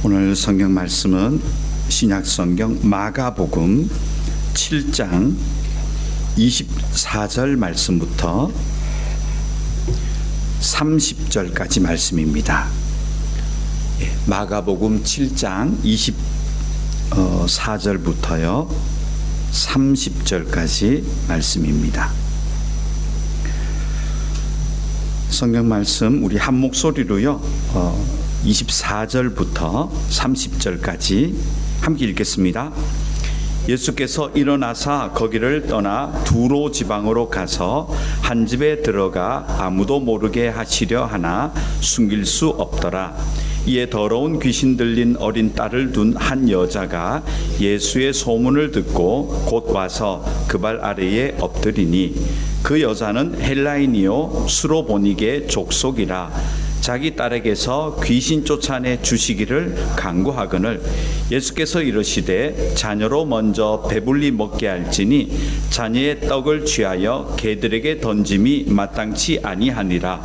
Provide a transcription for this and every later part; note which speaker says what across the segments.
Speaker 1: 오늘 성경 말씀은 신약 성경 마가복음 7장 24절 말씀부터 30절까지 말씀입니다. 마가복음 7장 24절부터요 30절까지 말씀입니다. 성경 말씀 우리 한 목소리로요 24절부터 30절까지 함께 읽겠습니다. 예수께서 일어나사 거기를 떠나 두로 지방으로 가서 한 집에 들어가 아무도 모르게 하시려 하나 숨길 수 없더라. 이에 더러운 귀신 들린 어린 딸을 둔 한 여자가 예수의 소문을 듣고 곧 와서 그 발 아래에 엎드리니 그 여자는 헬라인이요 수로보니게 족속이라. 자기 딸에게서 귀신 쫓아내 주시기를 간구하거늘 예수께서 이르시되 자녀로 먼저 배불리 먹게 할지니 자녀의 떡을 취하여 개들에게 던짐이 마땅치 아니하니라.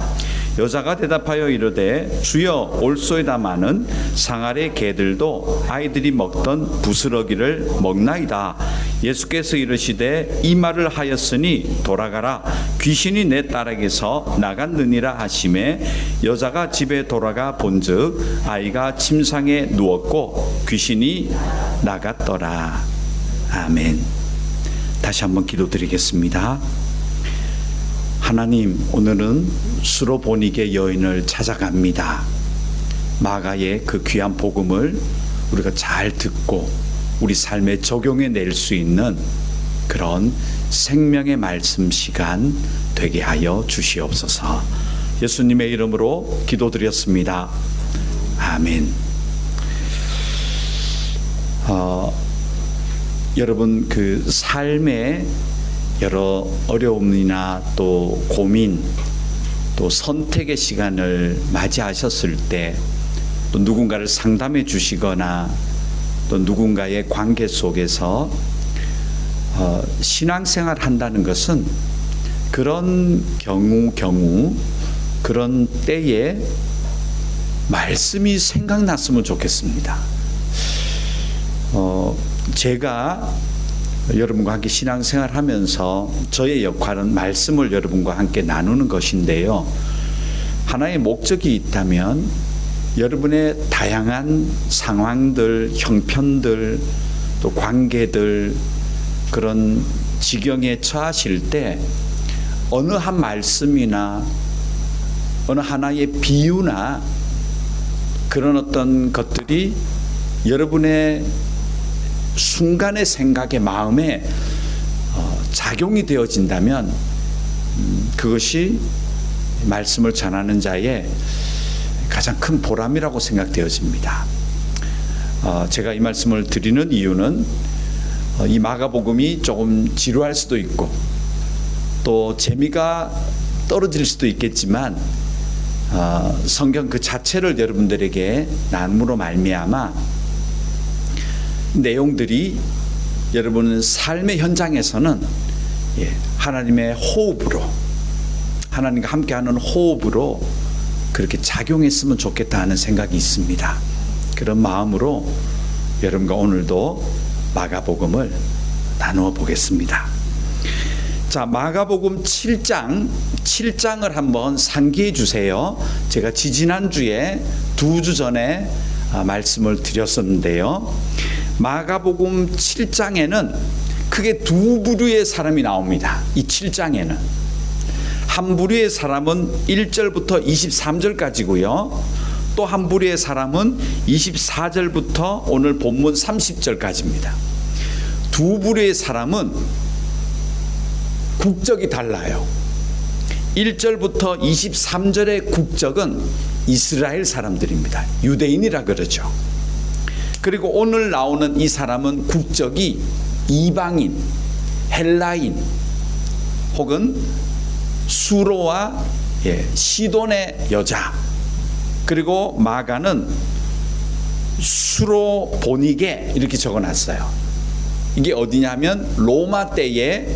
Speaker 1: 여자가 대답하여 이르되 주여 올소이다마는 상아래 개들도 아이들이 먹던 부스러기를 먹나이다. 예수께서 이르시되 이 말을 하였으니 돌아가라. 귀신이 내 딸에게서 나갔느니라 하시매 여자가 집에 돌아가 본즉 아이가 침상에 누웠고 귀신이 나갔더라. 아멘. 다시 한번 기도드리겠습니다. 하나님, 오늘은 수로보니게 여인을 찾아갑니다. 마가의 그 귀한 복음을 우리가 잘 듣고 우리 삶에 적용해 낼 수 있는 그런 생명의 말씀 시간 되게 하여 주시옵소서. 예수님의 이름으로 기도드렸습니다. 아멘. 여러분 그 삶의 여러 어려움이나 또 고민 또 선택의 시간을 맞이하셨을 때 또 누군가를 상담해 주시거나 또 누군가의 관계 속에서 신앙생활 한다는 것은 그런 경우 그런 때에 말씀이 생각났으면 좋겠습니다. 제가 여러분과 함께 신앙생활 하면서 저의 역할은 말씀을 여러분과 함께 나누는 것인데요. 하나의 목적이 있다면 여러분의 다양한 상황들, 형편들, 또 관계들, 그런 지경에 처하실 때 어느 한 말씀이나 어느 하나의 비유나 그런 어떤 것들이 여러분의 순간의 생각에 마음에 작용이 되어진다면 그것이 말씀을 전하는 자의 가장 큰 보람이라고 생각되어집니다. 제가 이 말씀을 드리는 이유는 이 마가복음이 조금 지루할 수도 있고 또 재미가 떨어질 수도 있겠지만 성경 그 자체를 여러분들에게 나눔으로 말미암아 내용들이 여러분 삶의 현장에서는 하나님의 호흡으로 하나님과 함께하는 호흡으로 그렇게 작용했으면 좋겠다 하는 생각이 있습니다. 그런 마음으로 여러분과 오늘도 마가복음을 나누어 보겠습니다. 자, 마가복음 7장을 한번 상기해 주세요. 제가 지지난주에 2주 전에 말씀을 드렸었는데요. 마가복음 7장에는 크게 두 부류의 사람이 나옵니다. 이 7장에는 한 부류의 사람은 1절부터 23절까지고요. 또 한 부류의 사람은 24절부터 오늘 본문 30절까지입니다. 두 부류의 사람은 국적이 달라요. 1절부터 23절의 국적은 이스라엘 사람들입니다. 유대인이라 그러죠. 그리고 오늘 나오는 이 사람은 국적이 이방인, 헬라인 혹은 수로와 시돈의 여자, 그리고 마가는 수로보니게 이렇게 적어놨어요. 이게 어디냐면 로마 때에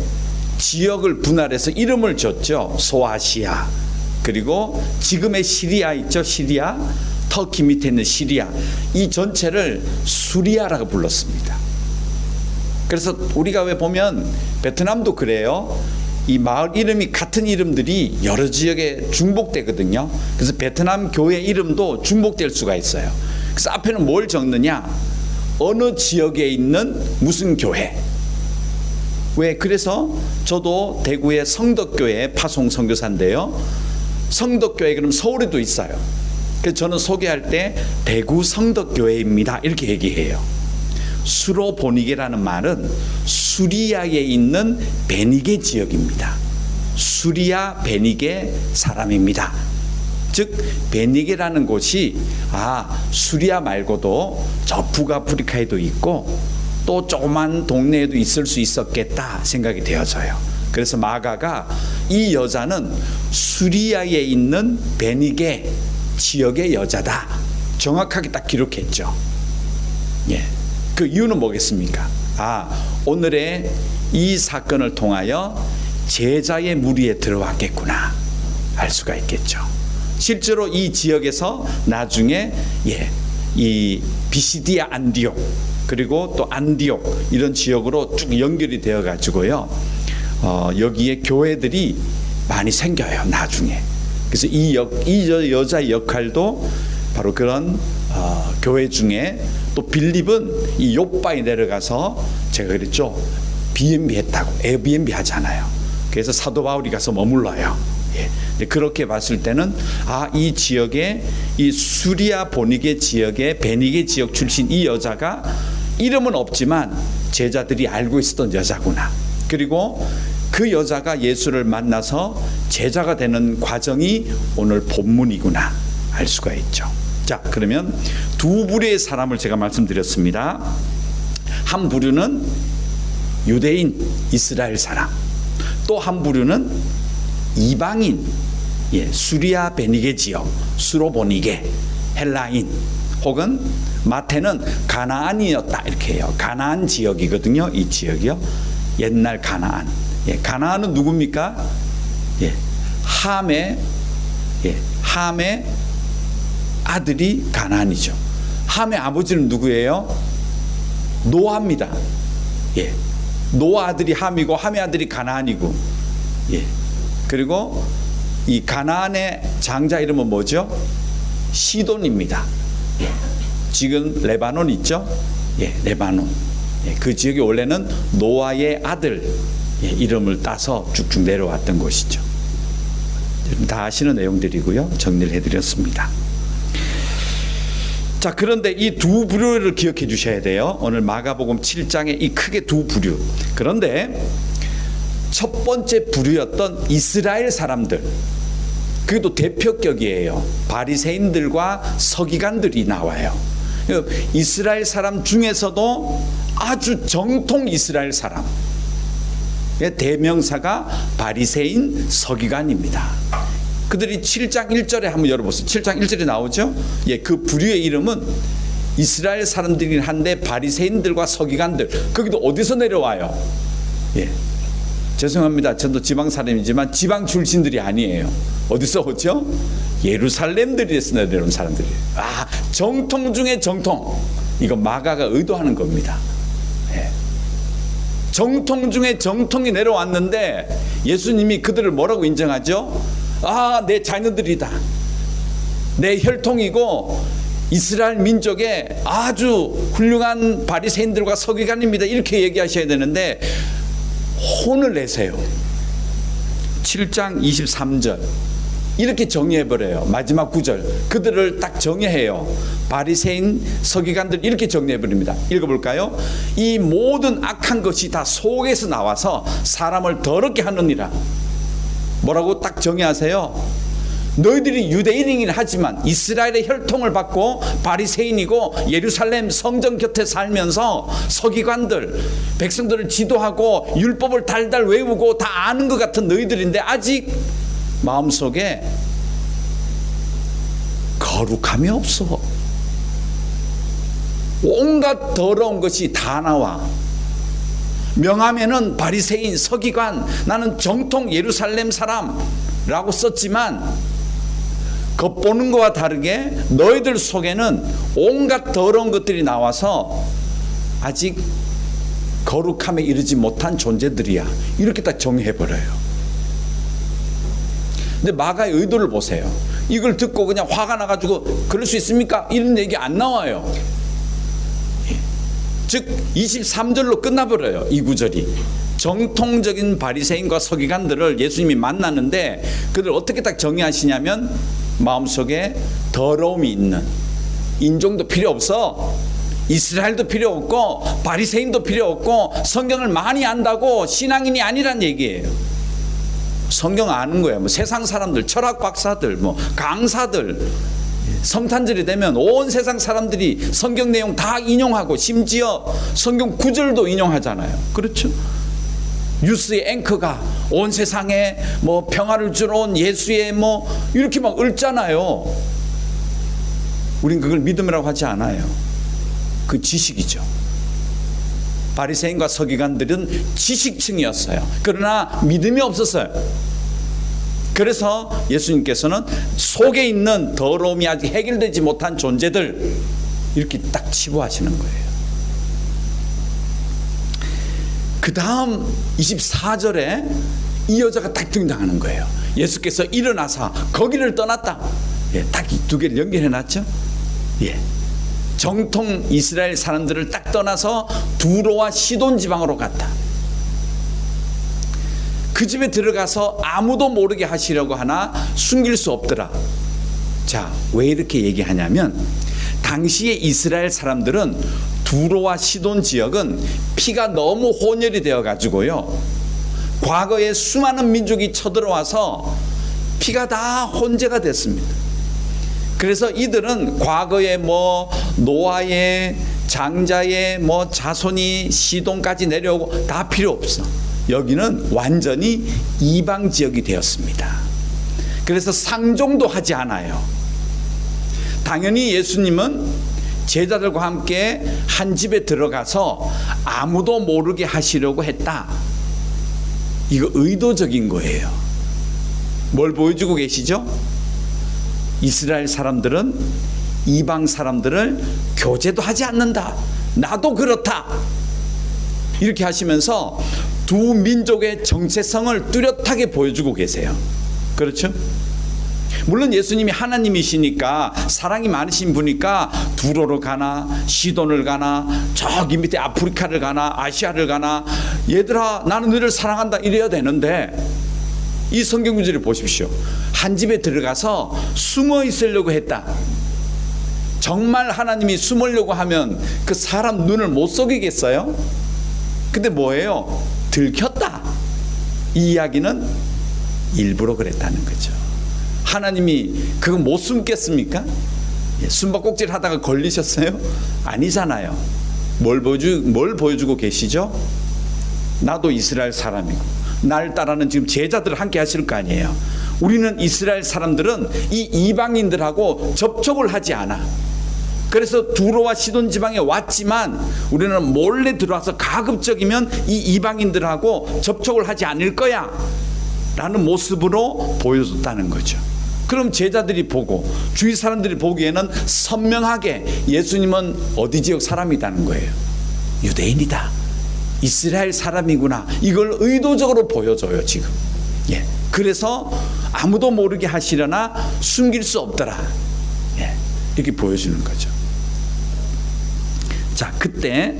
Speaker 1: 지역을 분할해서 이름을 줬죠. 소아시아, 그리고 지금의 시리아 있죠. 시리아, 터키 밑에 있는 시리아, 이 전체를 수리아라고 불렀습니다. 그래서 우리가 왜 보면 베트남도 그래요. 이 마을 이름이 같은 이름들이 여러 지역에 중복되거든요. 그래서 베트남 교회 이름도 중복될 수가 있어요. 그래서 앞에는 뭘 적느냐, 어느 지역에 있는 무슨 교회. 왜? 그래서 저도 대구의 성덕교회 파송 선교사인데요, 성덕교회 그럼 서울에도 있어요. 그래서 저는 소개할 때 대구 성덕교회입니다 이렇게 얘기해요. 수로보니게라는 말은 수리아에 있는 베니게 지역입니다. 수리아 베니게 사람입니다. 즉 베니게라는 곳이 수리아 말고도 저 북아프리카에도 있고 또 조그만 동네에도 있을 수 있었겠다 생각이 되어져요. 그래서 마가가 이 여자는 수리아에 있는 베니게 지역의 여자다 정확하게 딱 기록했죠. 예. 그 이유는 뭐겠습니까? 오늘의 이 사건을 통하여 제자의 무리에 들어왔겠구나 알 수가 있겠죠. 실제로 이 지역에서 나중에 이 비시디아 안디옥 그리고 또 안디옥 이런 지역으로 쭉 연결이 되어 가지고요, 여기에 교회들이 많이 생겨요 나중에. 그래서 이 여자의 역할도 바로 그런 교회 중에, 또 빌립은 이 요빠에 내려가서 제가 그랬죠, B&B 했다고. 에어비앤비 하잖아요. 그래서 사도 바울이 가서 머물러요. 그렇게 봤을 때는 이 지역에, 이 수리아 보니게 지역의 베니게 지역 출신 이 여자가 이름은 없지만 제자들이 알고 있었던 여자구나. 그리고 그 여자가 예수를 만나서 제자가 되는 과정이 오늘 본문이구나 알 수가 있죠. 자, 그러면 두 부류의 사람을 제가 말씀드렸습니다. 한 부류는 유대인 이스라엘 사람, 또 한 부류는 이방인, 수리아 베니게 지역 수로보니게 헬라인, 혹은 마태는 가나안이었다 이렇게 해요. 가나안 지역이거든요. 이 지역이요, 옛날 가나안. 가나안은 누굽니까? 함의 아들이 가나안이죠. 함의 아버지는 누구예요? 노아입니다. 노아 아들이 함이고 함의 아들이 가나안이고, 그리고 이 가나안의 장자 이름은 뭐죠? 시돈입니다. 지금 레바논 있죠? 레바논. 그 지역이 원래는 노아의 아들 이름을 따서 쭉쭉 내려왔던 곳이죠. 다 아시는 내용들이고요, 정리를 해드렸습니다. 자, 그런데 이 두 부류를 기억해 주셔야 돼요. 오늘 마가복음 7장에 이 크게 두 부류. 그런데 첫 번째 부류였던 이스라엘 사람들, 그게 또 대표격이에요. 바리새인들과 서기관들이 나와요. 이스라엘 사람 중에서도 아주 정통 이스라엘 사람, 대명사가 바리새인 서기관입니다. 그들이 7장 1절에 한번 열어보세요. 7장 1절에 나오죠. 그 부류의 이름은 이스라엘 사람들이긴 한데 바리새인들과 서기관들, 거기도 어디서 내려와요? 죄송합니다. 저도 지방 사람이지만 지방 출신들이 아니에요. 어디서 오죠? 예루살렘들에서 내려온 사람들이에요. 정통 중에 정통. 이거 마가가 의도하는 겁니다. 정통 중에 정통이 내려왔는데 예수님이 그들을 뭐라고 인정하죠? 내 자녀들이다. 내 혈통이고 이스라엘 민족의 아주 훌륭한 바리새인들과 서기관입니다. 이렇게 얘기하셔야 되는데 혼을 내세요. 7장 23절 이렇게 정의해버려요. 마지막 구절 그들을 딱 정의해요. 바리새인 서기관들 이렇게 정리해버립니다. 읽어볼까요? 이 모든 악한 것이 다 속에서 나와서 사람을 더럽게 하느니라. 뭐라고 딱 정의하세요? 너희들이 유대인이긴 하지만 이스라엘의 혈통을 받고 바리새인이고 예루살렘 성전 곁에 살면서 서기관들, 백성들을 지도하고 율법을 달달 외우고 다 아는 것 같은 너희들인데 아직 마음속에 거룩함이 없어. 온갖 더러운 것이 다 나와. 명함에는 바리새인, 서기관, 나는 정통 예루살렘 사람라고 썼지만 겉보는 것과 다르게 너희들 속에는 온갖 더러운 것들이 나와서 아직 거룩함에 이르지 못한 존재들이야. 이렇게 딱 정해버려요. 근데 마가의 의도를 보세요. 이걸 듣고 그냥 화가 나가지고 그럴 수 있습니까? 이런 얘기 안 나와요. 즉 23절로 끝나버려요. 이 구절이. 정통적인 바리새인과 서기관들을 예수님이 만나는데 그들 어떻게 딱 정의하시냐면 마음속에 더러움이 있는, 인종도 필요 없어, 이스라엘도 필요 없고 바리새인도 필요 없고 성경을 많이 안다고 신앙인이 아니란 얘기예요. 성경 아는 거예요. 뭐 세상 사람들, 철학 박사들, 뭐 강사들, 성탄절이 되면 온 세상 사람들이 성경 내용 다 인용하고 심지어 성경 구절도 인용하잖아요. 그렇죠? 뉴스의 앵커가 온 세상에 뭐 평화를 주러 온 예수의 뭐 이렇게 막 읊잖아요. 우린 그걸 믿음이라고 하지 않아요. 그 지식이죠. 바리새인과 서기관들은 지식층이었어요. 그러나 믿음이 없었어요. 그래서 예수님께서는 속에 있는 더러움이 아직 해결되지 못한 존재들 이렇게 딱 치부하시는 거예요. 그 다음 24절에 이 여자가 딱 등장하는 거예요. 예수께서 일어나서 거기를 떠났다. 예, 딱 이 두 개를 연결해 놨죠. 예. 정통 이스라엘 사람들을 딱 떠나서 두로와 시돈 지방으로 갔다. 그 집에 들어가서 아무도 모르게 하시려고 하나 숨길 수 없더라. 자, 왜 이렇게 얘기하냐면 당시의 이스라엘 사람들은 두로와 시돈 지역은 피가 너무 혼혈이 되어 가지고요, 과거에 수많은 민족이 쳐들어와서 피가 다 혼재가 됐습니다. 그래서 이들은 과거에 뭐 노아의 장자의 뭐 자손이 시돈까지 내려오고 다 필요 없어. 여기는 완전히 이방 지역이 되었습니다. 그래서 상종도 하지 않아요. 당연히 예수님은 제자들과 함께 한 집에 들어가서 아무도 모르게 하시려고 했다. 이거 의도적인 거예요. 뭘 보여주고 계시죠? 이스라엘 사람들은 이방 사람들을 교제도 하지 않는다. 나도 그렇다. 이렇게 하시면서 두 민족의 정체성을 뚜렷하게 보여주고 계세요. 그렇죠? 물론 예수님이 하나님이시니까 사랑이 많으신 분이니까 두로로 가나 시돈을 가나 저기 밑에 아프리카를 가나 아시아를 가나 얘들아 나는 너를 사랑한다 이래야 되는데 이 성경 구절을 보십시오. 한 집에 들어가서 숨어 있으려고 했다. 정말 하나님이 숨으려고 하면 그 사람 눈을 못 속이겠어요? 근데 뭐예요? 들켰다. 이 이야기는 일부러 그랬다는 거죠. 하나님이 그거 못 숨겠습니까? 숨바꼭질 하다가 걸리셨어요? 아니잖아요. 뭘 보여주고 계시죠? 나도 이스라엘 사람이고 날 따라는 지금 제자들 함께 하실 거 아니에요. 우리는 이스라엘 사람들은 이 이방인들하고 접촉을 하지 않아. 그래서 두로와 시돈 지방에 왔지만 우리는 몰래 들어와서 가급적이면 이 이방인들하고 접촉을 하지 않을 거야 라는 모습으로 보여줬다는 거죠. 그럼 제자들이 보고 주위 사람들이 보기에는 선명하게 예수님은 어디 지역 사람이라는 거예요. 유대인이다, 이스라엘 사람이구나, 이걸 의도적으로 보여줘요 지금. 예. 그래서 아무도 모르게 하시려나 숨길 수 없더라. 예. 이렇게 보여주는 거죠. 자, 그때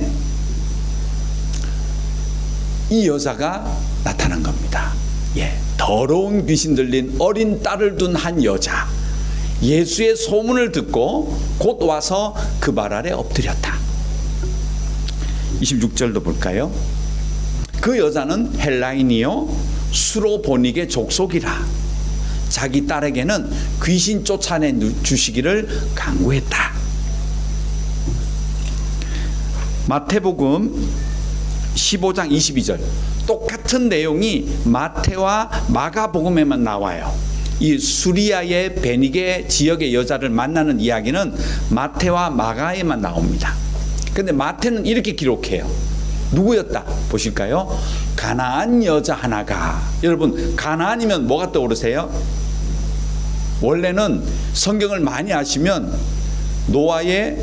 Speaker 1: 이 여자가 나타난 겁니다. 예. 더러운 귀신 들린 어린 딸을 둔 한 여자, 예수의 소문을 듣고 곧 와서 그 발 아래 엎드렸다. 26절도 볼까요? 그 여자는 헬라인이요 수로보닉의 족속이라 자기 딸에게는 귀신 쫓아내 주시기를 간구했다. 마태복음 15장 22절 똑같은 내용이 마태와 마가복음에만 나와요. 이 수리아의 베니게 지역의 여자를 만나는 이야기는 마태와 마가에만 나옵니다. 근데 마태는 이렇게 기록해요. 누구였다 보실까요? 가나안 여자 하나가. 여러분 가나안이면 뭐가 떠오르세요? 원래는 성경을 많이 아시면 노아의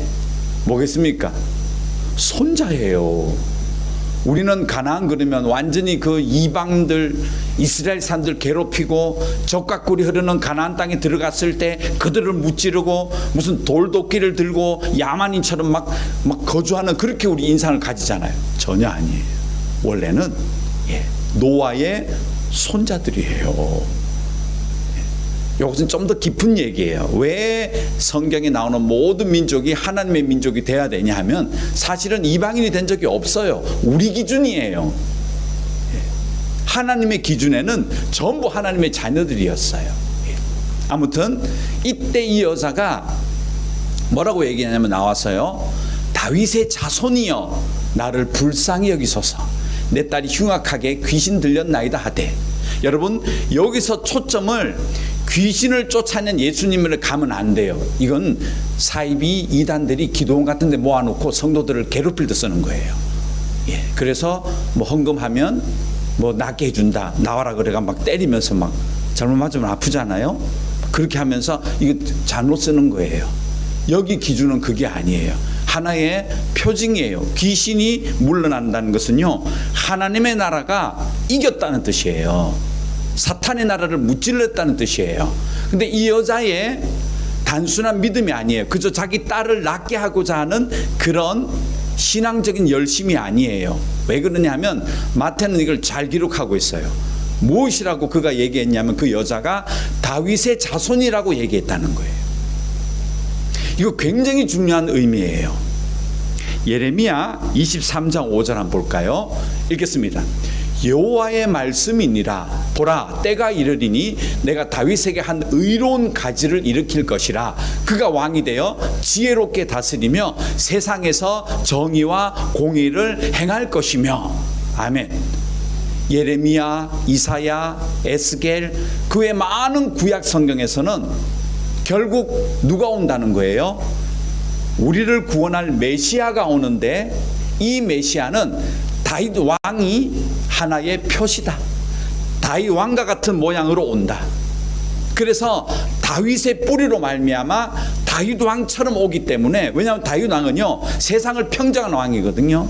Speaker 1: 뭐겠습니까? 손자예요. 우리는 가나안 그러면 완전히 그 이방들 이스라엘 사람들 괴롭히고 적각꿀이 흐르는 가나안 땅에 들어갔을 때 그들을 무찌르고 무슨 돌도끼를 들고 야만인처럼 막 거주하는 그렇게 우리 인상을 가지잖아요. 전혀 아니에요. 원래는 노아의 손자들이에요. 이것은 좀 더 깊은 얘기예요. 왜 성경에 나오는 모든 민족이 하나님의 민족이 돼야 되냐 하면 사실은 이방인이 된 적이 없어요. 우리 기준이에요. 하나님의 기준에는 전부 하나님의 자녀들이었어요. 아무튼 이때 이 여자가 뭐라고 얘기하냐면 나와서요. 다윗의 자손이여 나를 불쌍히 여기소서. 내 딸이 흉악하게 귀신 들렸나이다 하되. 여러분 여기서 초점을 귀신을 쫓아낸 예수님을 가면 안 돼요. 이건 사이비 이단들이 기도원 같은 데 모아놓고 성도들을 괴롭힐 때 쓰는 거예요. 그래서 뭐 헌금하면 뭐 낫게 해준다. 나와라 그래가 막 때리면서 막 잘못 맞으면 아프잖아요. 그렇게 하면서 이거 잘못 쓰는 거예요. 여기 기준은 그게 아니에요. 하나의 표징이에요. 귀신이 물러난다는 것은요. 하나님의 나라가 이겼다는 뜻이에요. 사탄의 나라를 무찔렀다는 뜻이에요. 근데 이 여자의 단순한 믿음이 아니에요. 그저 자기 딸을 낳게 하고자 하는 그런 신앙적인 열심이 아니에요. 왜 그러냐면 마태는 이걸 잘 기록하고 있어요. 무엇이라고 그가 얘기했냐면 그 여자가 다윗의 자손이라고 얘기했다는 거예요. 이거 굉장히 중요한 의미예요. 예레미야 23장 5절 한번 볼까요? 읽겠습니다. 여호와의 말씀이니라. 보라 때가 이르리니 내가 다윗에게 한 의로운 가지를 일으킬 것이라. 그가 왕이 되어 지혜롭게 다스리며 세상에서 정의와 공의를 행할 것이며. 아멘. 예레미야, 이사야, 에스겔 그 외 많은 구약 성경에서는 결국 누가 온다는 거예요? 우리를 구원할 메시아가 오는데 이 메시아는 다윗 왕이 하나의 표시다. 다윗 왕과 같은 모양으로 온다. 그래서 다윗의 뿌리로 말미암아 다윗 왕처럼 오기 때문에, 왜냐하면 다윗 왕은요 세상을 평정한 왕이거든요.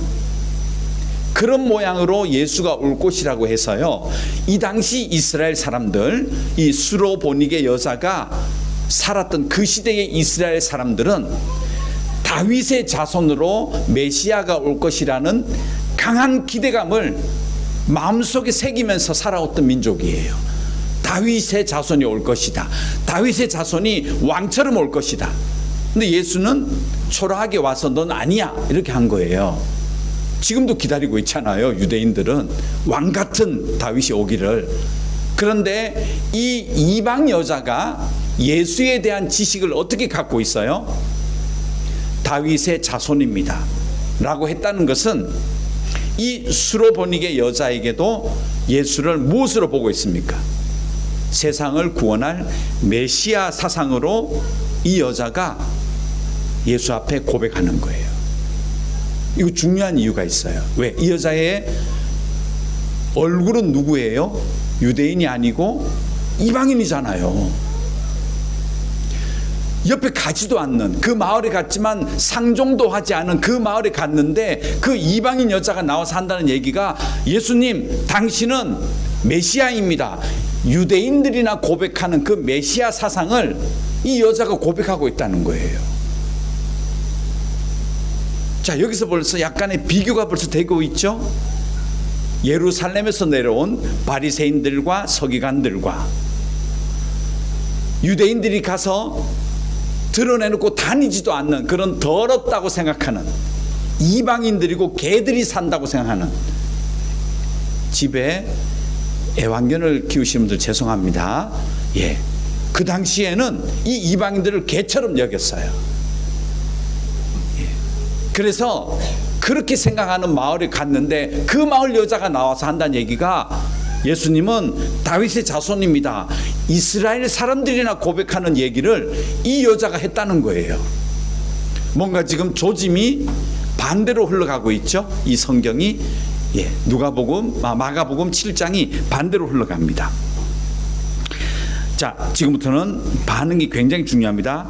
Speaker 1: 그런 모양으로 예수가 올 것이라고 해서요, 이 당시 이스라엘 사람들, 이 수로보닉의 여자가 살았던 그 시대의 이스라엘 사람들은 다윗의 자손으로 메시아가 올 것이라는 강한 기대감을 마음속에 새기면서 살아왔던 민족이에요. 다윗의 자손이 올 것이다. 다윗의 자손이 왕처럼 올 것이다. 근데 예수는 초라하게 와서 넌 아니야 이렇게 한 거예요. 지금도 기다리고 있잖아요. 유대인들은 왕 같은 다윗이 오기를. 그런데 이 이방 여자가 예수에 대한 지식을 어떻게 갖고 있어요? 다윗의 자손입니다 라고 했다는 것은 이 수로보닉의 여자에게도 예수를 무엇으로 보고 있습니까? 세상을 구원할 메시아 사상으로 이 여자가 예수 앞에 고백하는 거예요. 이거 중요한 이유가 있어요. 왜? 이 여자의 얼굴은 누구예요? 유대인이 아니고 이방인이잖아요. 옆에 가지도 않는, 그 마을에 갔지만 상종도 하지 않은 그 마을에 갔는데 그 이방인 여자가 나와서 한다는 얘기가, 예수님 당신은 메시아입니다, 유대인들이나 고백하는 그 메시아 사상을 이 여자가 고백하고 있다는 거예요. 자, 여기서 벌써 약간의 비교가 벌써 되고 있죠. 예루살렘에서 내려온 바리새인들과 서기관들과 유대인들이 가서 드러내놓고 다니지도 않는 그런 더럽다고 생각하는 이방인들이고 개들이 산다고 생각하는 집에 애완견을 키우시는 분들 죄송합니다. 예, 그 당시에는 이 이방인들을 개처럼 여겼어요. 예. 그래서 그렇게 생각하는 마을에 갔는데 그 마을 여자가 나와서 한다는 얘기가, 예수님은 다윗의 자손입니다, 이스라엘 사람들이나 고백하는 얘기를 이 여자가 했다는 거예요. 뭔가 지금 조짐이 반대로 흘러가고 있죠. 이 성경이, 마가복음 7장이 반대로 흘러갑니다. 자, 지금부터는 반응이 굉장히 중요합니다.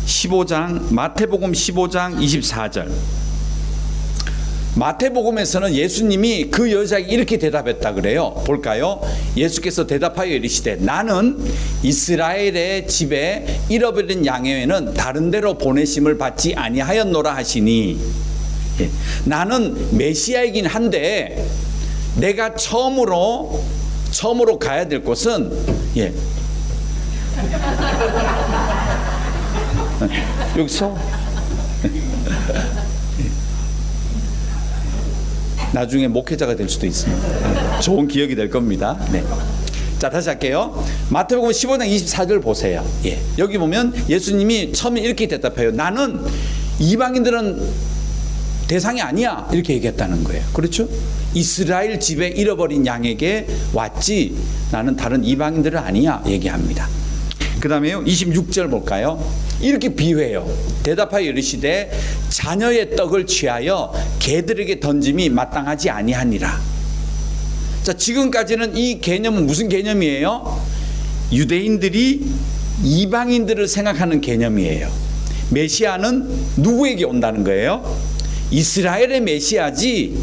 Speaker 1: 15장, 마태복음 15장 24절. 마태복음에서는 예수님이 그 여자에게 이렇게 대답했다 그래요. 볼까요? 예수께서 대답하여 이르시되 나는 이스라엘의 집에 잃어버린 양에는 다른 데로 보내심을 받지 아니하였노라 하시니, 예, 나는 메시아이긴 한데 내가 처음으로 가야 될 곳은, 예, 여기서 나중에 목회자가 될 수도 있습니다. 좋은 기억이 될 겁니다. 네. 자, 다시 할게요. 마태복음 15장 24절 보세요. 예. 여기 보면 예수님이 처음에 이렇게 대답해요. 나는 이방인들은 대상이 아니야. 이렇게 얘기했다는 거예요. 그렇죠? 이스라엘 집에 잃어버린 양에게 왔지 나는 다른 이방인들은 아니야. 얘기합니다. 그 다음에요. 26절 볼까요? 이렇게 비유해요. 대답하여 이르시되 자녀의 떡을 취하여 개들에게 던짐이 마땅하지 아니하니라. 자, 지금까지는 이 개념은 무슨 개념이에요? 유대인들이 이방인들을 생각하는 개념이에요. 메시아는 누구에게 온다는 거예요? 이스라엘의 메시아지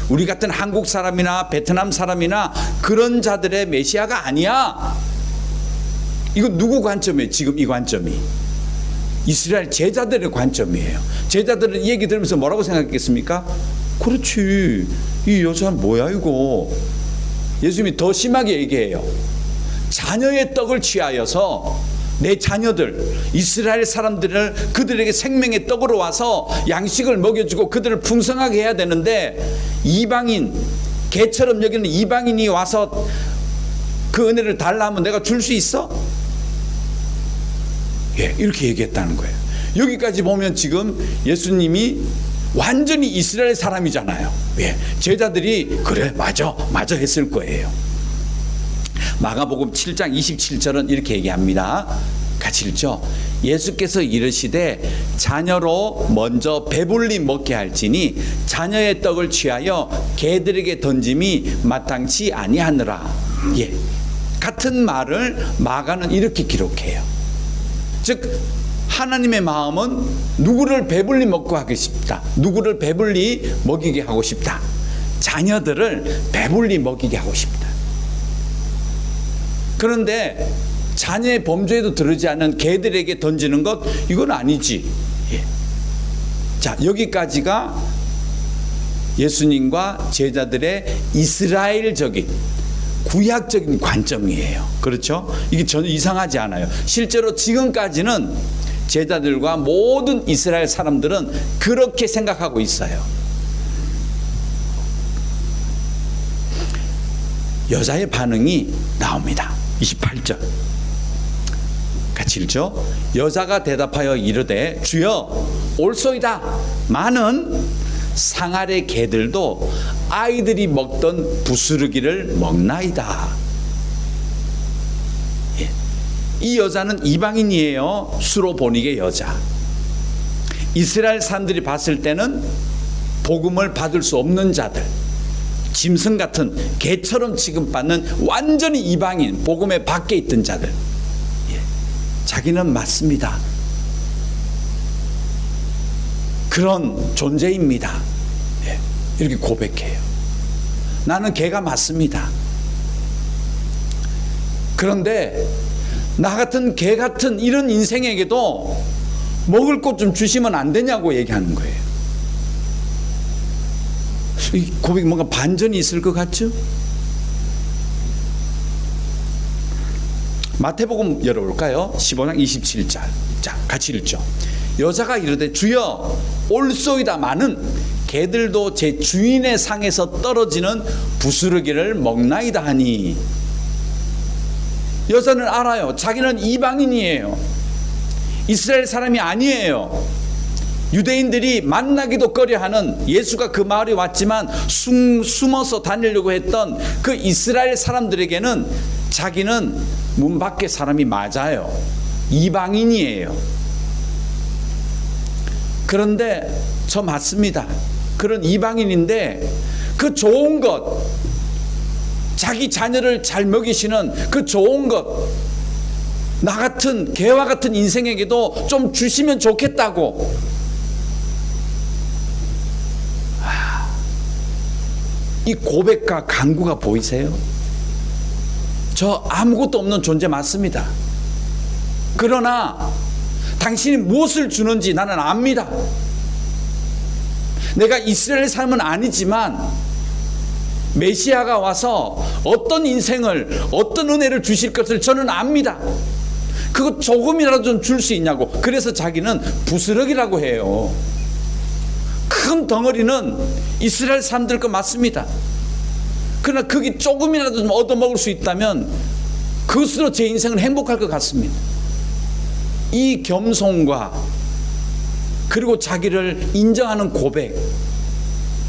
Speaker 1: 우리 같은 한국 사람이나 베트남 사람이나 그런 자들의 메시아가 아니야. 이건 누구 관점이에요? 지금 이 관점이 이스라엘 제자들의 관점이에요. 제자들은 이 얘기 들으면서 뭐라고 생각했겠습니까? 그렇지, 이 여자는 뭐야 이거. 예수님이 더 심하게 얘기해요. 자녀의 떡을 취하여서 내 자녀들 이스라엘 사람들을 그들에게 생명의 떡으로 와서 양식을 먹여주고 그들을 풍성하게 해야 되는데 이방인, 개처럼 여기는 이방인이 와서 그 은혜를 달라 하면 내가 줄 수 있어? 예, 이렇게 얘기했다는 거예요. 여기까지 보면 지금 예수님이 완전히 이스라엘 사람이잖아요. 예, 제자들이 그래 맞아 했을 거예요. 마가복음 7장 27절은 이렇게 얘기합니다. 같이 읽죠. 예수께서 이르시되 자녀로 먼저 배불리 먹게 할지니 자녀의 떡을 취하여 개들에게 던짐이 마땅치 아니하느라. 예, 같은 말을 마가는 이렇게 기록해요. 즉 하나님의 마음은 누구를 배불리 먹고 하고 싶다. 누구를 배불리 먹이게 하고 싶다. 자녀들을 배불리 먹이게 하고 싶다. 그런데 자녀의 범죄에도 들어지 않은 개들에게 던지는 것 이건 아니지. 예. 자, 여기까지가 예수님과 제자들의 이스라엘적인 구약적인 관점이에요. 그렇죠? 이게 전혀 이상하지 않아요. 실제로 지금까지는 제자들과 모든 이스라엘 사람들은 그렇게 생각하고 있어요. 여자의 반응이 나옵니다. 28절 같이 읽죠. 여자가 대답하여 이르되 주여 옳소이다. 많은 상아래 개들도 아이들이 먹던 부스러기를 먹나이다. 예. 이 여자는 이방인이에요. 수로 보니게 여자. 이스라엘 사람들이 봤을 때는 복음을 받을 수 없는 자들, 짐승 같은 개처럼 취급받는 완전히 이방인, 복음에 밖에 있던 자들. 예. 자기는 맞습니다. 그런 존재입니다. 예. 이렇게 고백해요. 나는 개가 맞습니다. 그런데 나 같은 개 같은 이런 인생에게도 먹을 것 좀 주시면 안 되냐고 얘기하는 거예요. 이 고백이 뭔가 반전이 있을 것 같죠? 마태복음 열어볼까요? 15장 27절. 자, 같이 읽죠. 여자가 이르되 주여 옳소이다마는 개들도 제 주인의 상에서 떨어지는 부스러기를 먹나이다 하니. 여자는 알아요. 자기는 이방인이에요. 이스라엘 사람이 아니에요. 유대인들이 만나기도 꺼려하는, 예수가 그 마을에 왔지만 숨어서 다니려고 했던 그 이스라엘 사람들에게는 자기는 문 밖의 사람이 맞아요. 이방인이에요. 그런데 저 맞습니다. 그런 이방인인데 그 좋은 것, 자기 자녀를 잘 먹이시는 그 좋은 것, 나 같은 개와 같은 인생에게도 좀 주시면 좋겠다고. 이 고백과 간구가 보이세요? 저 아무것도 없는 존재 맞습니다. 그러나 당신이 무엇을 주는지 나는 압니다. 내가 이스라엘 삶은 아니지만 메시아가 와서 어떤 인생을, 어떤 은혜를 주실 것을 저는 압니다. 그거 조금이라도 좀 줄 수 있냐고. 그래서 자기는 부스럭이라고 해요. 큰 덩어리는 이스라엘 사람들 거 맞습니다. 그러나 거기 조금이라도 좀 얻어먹을 수 있다면 그것으로 제 인생은 행복할 것 같습니다. 이 겸손과 그리고 자기를 인정하는 고백,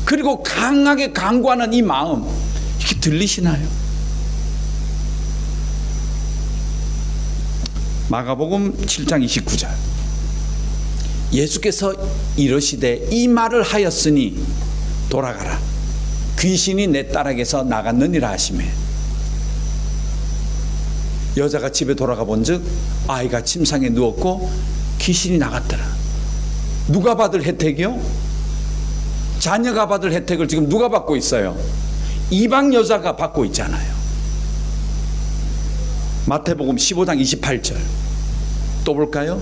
Speaker 1: 그리고 강하게 간구하는 이 마음, 이게 들리시나요? 마가복음 7장 29절. 예수께서 이르시되 이 말을 하였으니 돌아가라. 귀신이 내 딸에게서 나갔느니라 하시매. 여자가 집에 돌아가 본즉 아이가 침상에 누웠고 귀신이 나갔더라. 누가 받을 혜택이요? 자녀가 받을 혜택을 지금 누가 받고 있어요? 이방 여자가 받고 있잖아요. 마태복음 15장 28절 또 볼까요?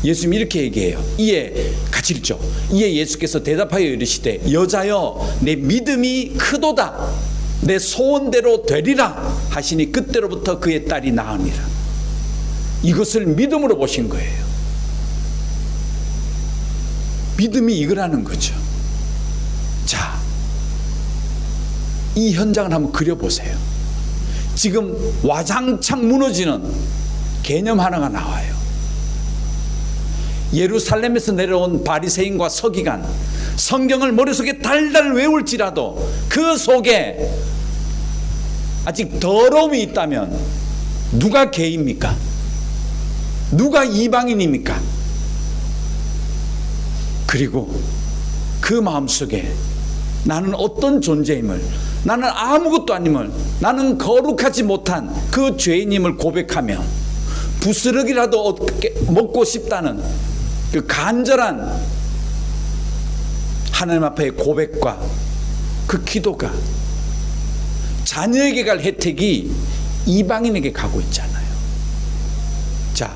Speaker 1: 예수님이 이렇게 얘기해요. 이에 같이 읽죠. 이에 예수께서 대답하여 이르시되 여자여 내 믿음이 크도다. 내 소원대로 되리라 하시니 그때로부터 그의 딸이 나으니라. 이것을 믿음으로 보신 거예요. 믿음이 이거라는 거죠. 자, 이 현장을 한번 그려보세요. 지금 와장창 무너지는 개념 하나가 나와요. 예루살렘에서 내려온 바리새인과 서기관, 성경을 머릿속에 달달 외울지라도 그 속에 아직 더러움이 있다면 누가 개입니까? 누가 이방인입니까? 그리고 그 마음속에 나는 어떤 존재임을, 나는 아무것도 아님을, 나는 거룩하지 못한 그 죄인임을 고백하며 부스럭이라도 먹고 싶다는 그 간절한 하나님 앞의 고백과 그 기도가 자녀에게 갈 혜택이 이방인에게 가고 있잖아요. 자,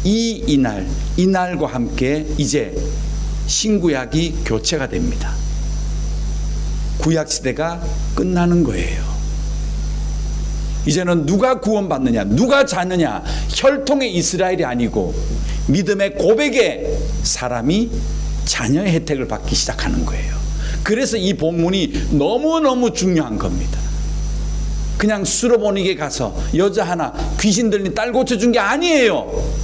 Speaker 1: 이날과 함께 이제 신구약이 교체가 됩니다. 구약 시대가 끝나는 거예요. 이제는 누가 구원받느냐, 누가 자느냐, 혈통의 이스라엘이 아니고 믿음의 고백의 사람이 자녀의 혜택을 받기 시작하는 거예요. 그래서 이 본문이 너무너무 중요한 겁니다. 그냥 수로보니게 가서 여자 하나 귀신 들린 딸 고쳐준 게 아니에요.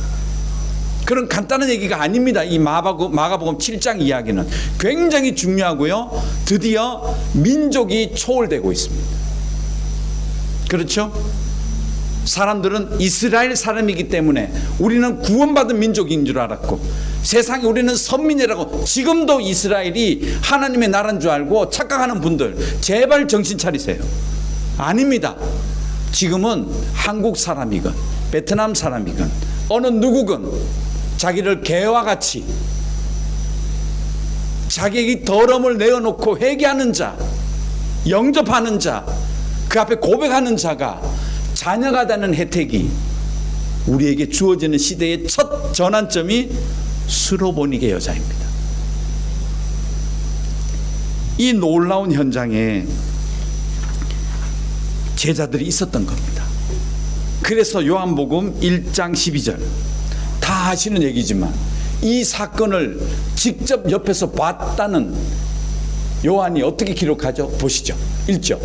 Speaker 1: 그런 간단한 얘기가 아닙니다. 이 마가복음 7장 이야기는 굉장히 중요하고요. 드디어 민족이 초월되고 있습니다. 그렇죠? 사람들은 이스라엘 사람이기 때문에 우리는 구원받은 민족인 줄 알았고, 세상에 우리는 선민이라고, 지금도 이스라엘이 하나님의 나라인 줄 알고 착각하는 분들 제발 정신 차리세요. 아닙니다. 지금은 한국 사람이건 베트남 사람이건 어느 누구건 자기를 개와 같이 자기의 더러움을 내어놓고 회개하는 자, 영접하는 자, 그 앞에 고백하는 자가 자녀가 되는 혜택이 우리에게 주어지는 시대의 첫 전환점이 수로보니게 여자입니다. 이 놀라운 현장에 제자들이 있었던 겁니다. 그래서 요한복음 1장 12절 다 하시는 얘기지만 이 사건을 직접 옆에서 봤다는 요한이 어떻게 기록하죠? 보시죠. 1절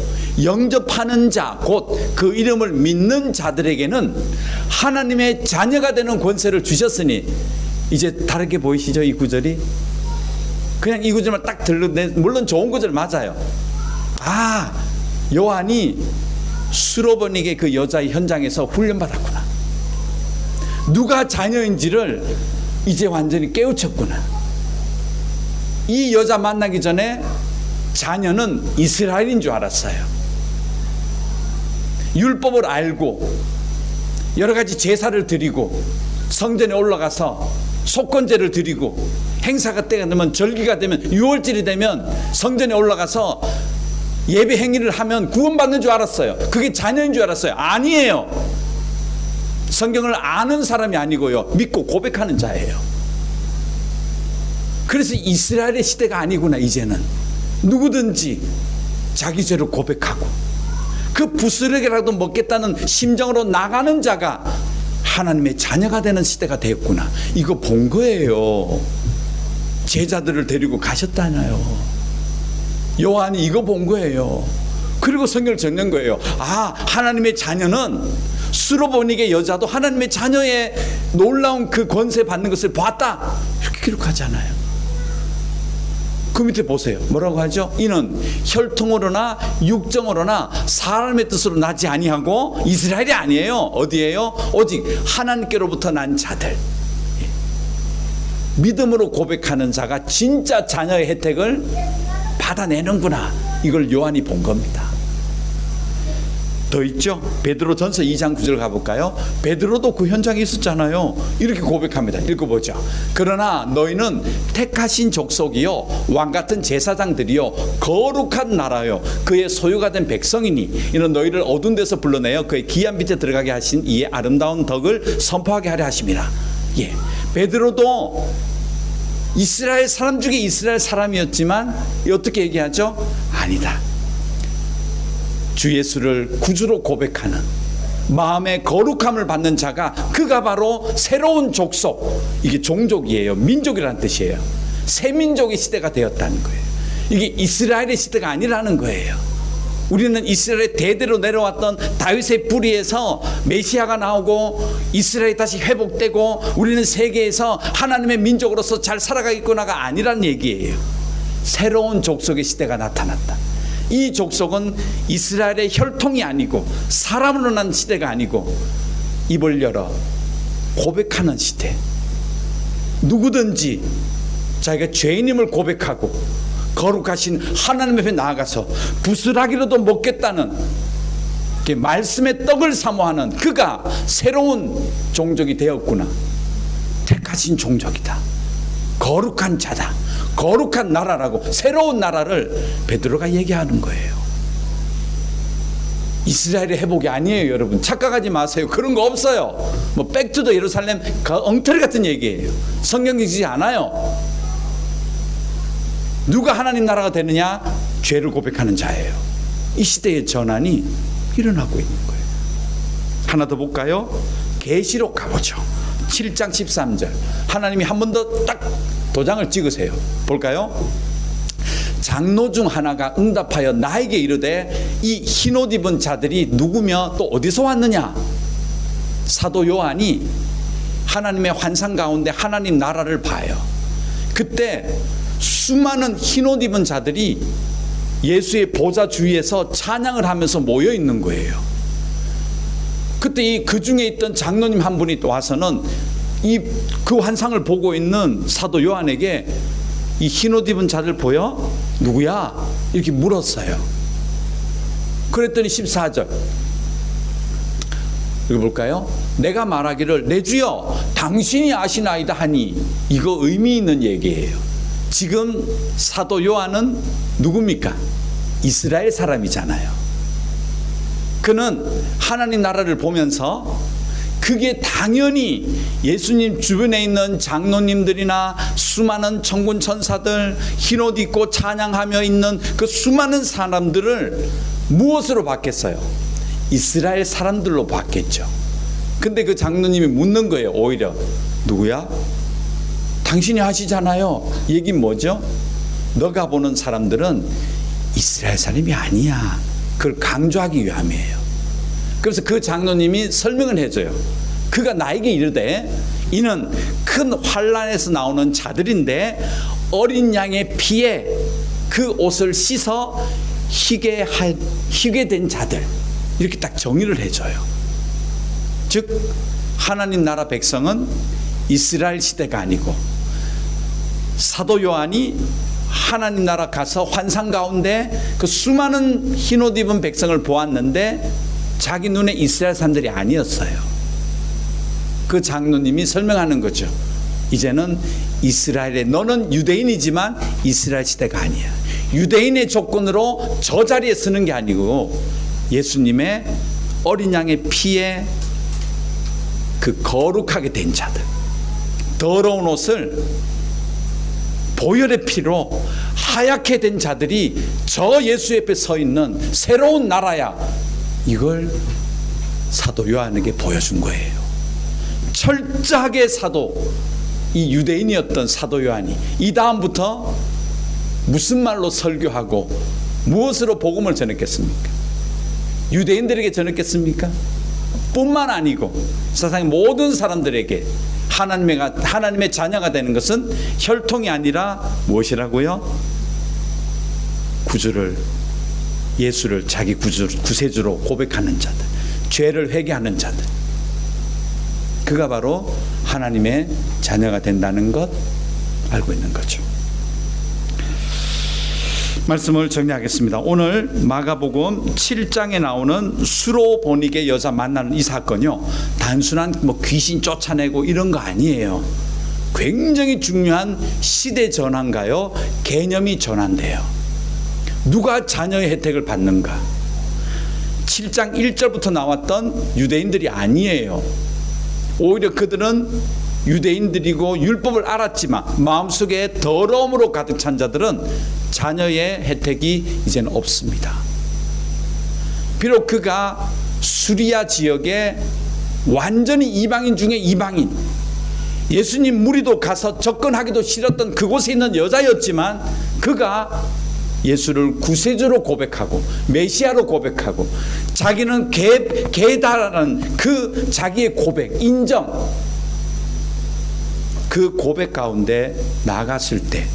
Speaker 1: 영접하는 자, 곧 그 이름을 믿는 자들에게는 하나님의 자녀가 되는 권세를 주셨으니. 이제 다르게 보이시죠? 이 구절이 그냥 이 구절만 딱 물론 좋은 구절 맞아요. 아, 요한이 수로보니게 그 여자의 현장에서 훈련받았구나. 누가 자녀인지를 이제 완전히 깨우쳤구나. 이 여자 만나기 전에 자녀는 이스라엘인 줄 알았어요. 율법을 알고 여러 가지 제사를 드리고 성전에 올라가서 속건제를 드리고 행사가 때가 되면 절기가 되면 유월절이 되면 성전에 올라가서 예배 행위를 하면 구원받는 줄 알았어요. 그게 자녀인 줄 알았어요. 아니에요. 성경을 아는 사람이 아니고요, 믿고 고백하는 자예요. 그래서 이스라엘의 시대가 아니구나. 이제는 누구든지 자기 죄를 고백하고 그 부스러기라도 먹겠다는 심정으로 나가는 자가 하나님의 자녀가 되는 시대가 되었구나. 이거 본 거예요. 제자들을 데리고 가셨다나요. 요한이 이거 본 거예요. 그리고 성경을 적는 거예요. 아, 하나님의 자녀는 수로보니게 여자도 하나님의 자녀의 놀라운 그 권세 받는 것을 봤다. 이렇게 기록하잖아요. 그 밑에 보세요. 뭐라고 하죠? 이는 혈통으로나 육정으로나 사람의 뜻으로 나지 아니하고, 이스라엘이 아니에요. 어디예요? 오직 하나님께로부터 난 자들. 믿음으로 고백하는 자가 진짜 자녀의 혜택을 받아내는구나. 이걸 요한이 본 겁니다. 더 있죠? 베드로전서 2장 9절 가볼까요? 베드로도 그 현장에 있었잖아요. 이렇게 고백합니다. 읽어보죠. 그러나 너희는 택하신 족속이요 왕같은 제사장들이요 거룩한 나라요 그의 소유가 된 백성이니 이는 너희를 어두운 데서 불러내어 그의 귀한 빛에 들어가게 하신 이의 아름다운 덕을 선포하게 하려 하심이라. 예, 베드로도 이스라엘 사람 중에 이스라엘 사람이었지만 어떻게 얘기하죠? 아니다. 주 예수를 구주로 고백하는 마음의 거룩함을 받는 자가, 그가 바로 새로운 족속, 이게 종족이에요. 민족이라는 뜻이에요. 새 민족의 시대가 되었다는 거예요. 이게 이스라엘의 시대가 아니라는 거예요. 우리는 이스라엘의 대대로 내려왔던 다윗의 뿌리에서 메시아가 나오고 이스라엘이 다시 회복되고 우리는 세계에서 하나님의 민족으로서 잘 살아가겠구나가 아니란 얘기예요. 새로운 족속의 시대가 나타났다. 이 족속은 이스라엘의 혈통이 아니고 사람으로 난 시대가 아니고 입을 열어 고백하는 시대. 누구든지 자기가 죄인임을 고백하고 거룩하신 하나님 앞에 나아가서 부스라기라도 먹겠다는 말씀의 떡을 사모하는 그가 새로운 종족이 되었구나. 택하신 종족이다. 거룩한 자다. 거룩한 나라라고, 새로운 나라를 베드로가 얘기하는 거예요. 이스라엘의 회복이 아니에요. 여러분 착각하지 마세요. 그런 거 없어요. 뭐 백투더 예루살렘 엉터리 같은 얘기예요. 성경이지 않아요. 누가 하나님 나라가 되느냐? 죄를 고백하는 자예요. 이 시대의 전환이 일어나고 있는 거예요. 하나 더 볼까요? 계시록 가보죠. 7장 13절. 하나님이 한 번 더 딱 도장을 찍으세요. 볼까요? 장로 중 하나가 응답하여 나에게 이르되 이 흰옷 입은 자들이 누구며 또 어디서 왔느냐? 사도 요한이 하나님의 환상 가운데 하나님 나라를 봐요. 그때 수많은 흰옷 입은 자들이 예수의 보좌 주위에서 찬양을 하면서 모여 있는 거예요. 그때 그 중에 있던 장로님 한 분이 와서는 그 환상을 보고 있는 사도 요한에게 이 흰옷 입은 자들 보여? 누구야? 이렇게 물었어요. 그랬더니 14절 읽어볼까요? 내가 말하기를 내 주여 당신이 아시나이다 하니, 이거 의미 있는 얘기예요. 지금 사도 요한은 누굽니까? 이스라엘 사람이잖아요. 그는 하나님 나라를 보면서 그게 당연히 예수님 주변에 있는 장로님들이나 수많은 천군 천사들, 흰옷 입고 찬양하며 있는 그 수많은 사람들을 무엇으로 봤겠어요? 이스라엘 사람들로 봤겠죠. 근데 그 장로님이 묻는 거예요. 오히려 누구야? 당신이 하시잖아요. 얘기는 뭐죠? 너가 보는 사람들은 이스라엘 사람이 아니야. 그걸 강조하기 위함이에요. 그래서 그 장로님이 설명을 해줘요. 그가 나에게 이르되 이는 큰 환란에서 나오는 자들인데 어린 양의 피에 그 옷을 씻어 희게 된 자들, 이렇게 딱 정의를 해줘요. 즉 하나님 나라 백성은 이스라엘 시대가 아니고, 사도 요한이 하나님 나라 가서 환상 가운데 그 수많은 흰옷 입은 백성을 보았는데 자기 눈에 이스라엘 사람들이 아니었어요. 그 장로님이 설명하는 거죠. 이제는 이스라엘의, 너는 유대인이지만 이스라엘 시대가 아니야. 유대인의 조건으로 저 자리에 서는 게 아니고 예수님의 어린 양의 피에 그 거룩하게 된 자들, 더러운 옷을 보혈의 피로 하얗게 된 자들이 저 예수 옆에 서 있는 새로운 나라야. 이걸 사도 요한에게 보여준 거예요. 철저하게 이 유대인이었던 사도 요한이 이 다음부터 무슨 말로 설교하고 무엇으로 복음을 전했겠습니까? 유대인들에게 전했겠습니까? 뿐만 아니고 세상의 모든 사람들에게 하나님의 자녀가 되는 것은 혈통이 아니라 무엇이라고요? 예수를 자기 구세주로 고백하는 자들, 죄를 회개하는 자들, 그가 바로 하나님의 자녀가 된다는 것 알고 있는 거죠. 말씀을 정리하겠습니다. 오늘 마가복음 7장에 나오는 수로보닉의 여자 만나는 이 사건이요, 단순한 귀신 쫓아내고 이런 거 아니에요. 굉장히 중요한 시대 전환가요, 개념이 전환돼요. 누가 자녀의 혜택을 받는가? 7장 1절부터 나왔던 유대인들이 아니에요. 오히려 그들은 유대인들이고 율법을 알았지만 마음속에 더러움으로 가득 찬 자들은 자녀의 혜택이 이제는 없습니다. 비록 그가 수리아 지역에 완전히 이방인 중에 이방인, 예수님 무리도 가서 접근하기도 싫었던 그곳에 있는 여자였지만 그가 예수를 구세주로 고백하고 메시아로 고백하고 자기는 개다라는 그 자기의 고백, 인정, 그 고백 가운데 나갔을 때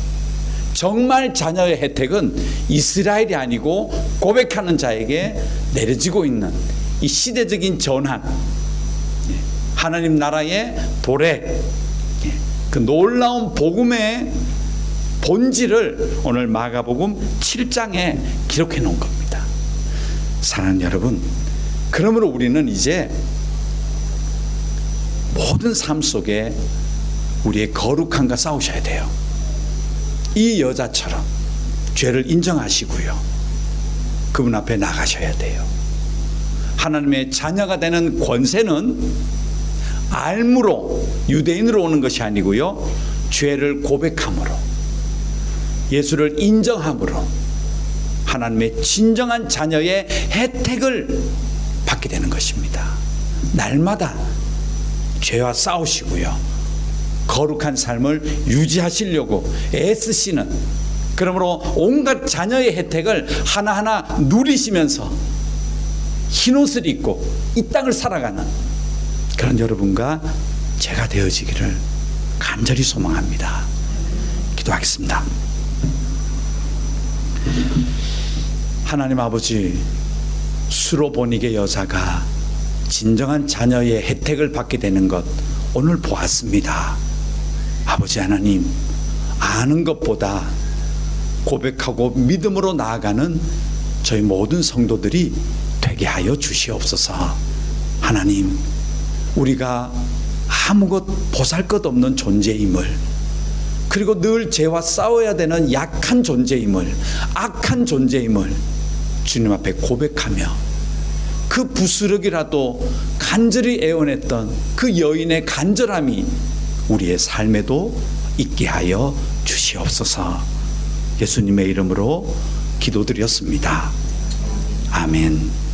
Speaker 1: 정말 자녀의 혜택은 이스라엘이 아니고 고백하는 자에게 내려지고 있는 이 시대적인 전환, 하나님 나라의 도래, 그 놀라운 복음의 본질을 오늘 마가복음 7장에 기록해 놓은 겁니다. 사랑하는 여러분, 그러므로 우리는 이제 모든 삶 속에 우리의 거룩함과 싸우셔야 돼요. 이 여자처럼 죄를 인정하시고요, 그분 앞에 나가셔야 돼요. 하나님의 자녀가 되는 권세는 알므로, 유대인으로 오는 것이 아니고요, 죄를 고백함으로, 예수를 인정함으로 하나님의 진정한 자녀의 혜택을 받게 되는 것입니다. 날마다 죄와 싸우시고요, 거룩한 삶을 유지하시려고 애쓰시는, 그러므로 온갖 자녀의 혜택을 하나하나 누리시면서 흰옷을 입고 이 땅을 살아가는 그런 여러분과 제가 되어지기를 간절히 소망합니다. 기도하겠습니다. 하나님 아버지, 수로보닉의 여자가 진정한 자녀의 혜택을 받게 되는 것 오늘 보았습니다. 아버지 하나님, 아는 것보다 고백하고 믿음으로 나아가는 저희 모든 성도들이 되게 하여 주시옵소서. 하나님, 우리가 아무것 보잘것없는 존재임을, 그리고 늘 죄와 싸워야 되는 약한 존재임을, 악한 존재임을 주님 앞에 고백하며 그 부스러기라도 간절히 애원했던 그 여인의 간절함이 우리의 삶에도 있게 하여 주시옵소서. 예수님의 이름으로 기도드렸습니다. 아멘.